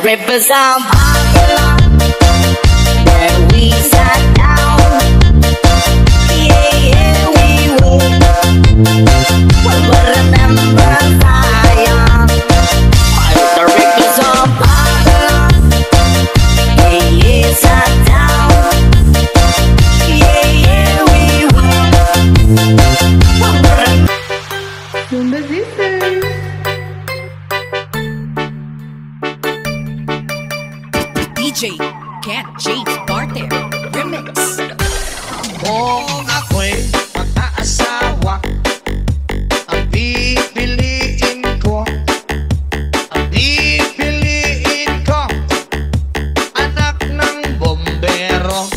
rippers are popular. There we sat down. Yeah, yeah, we will. We'll remember Zion. The rippers are popular. Yeah, yeah, sat down. Yeah, yeah, we will. Zumba Sisters. DJ Cat James Barter Remix. Kung ako'y mag-aasawa, ang pipiliin ko, anak ng bombero.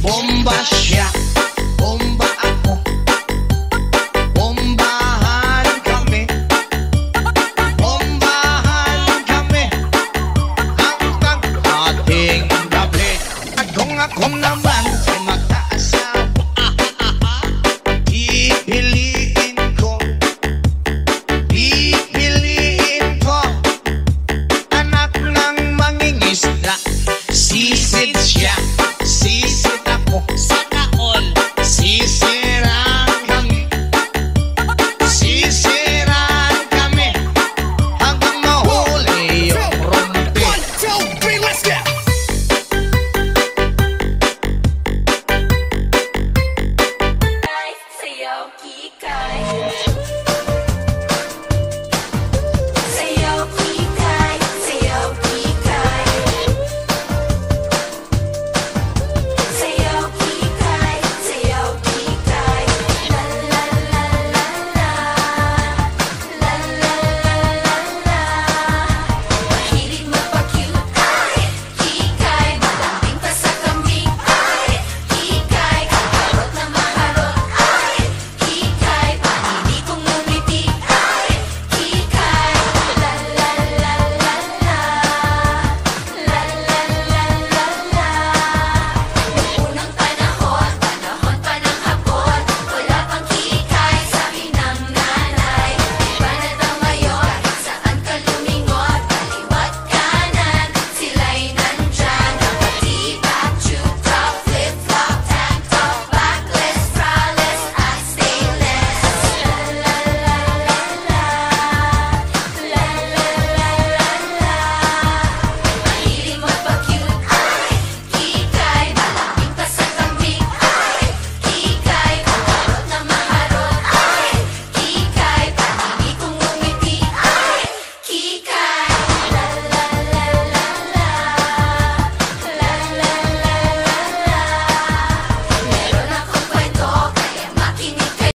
Bomba siya, bomba ako, bombahan kami hanggang ating gabi. At kung ako naman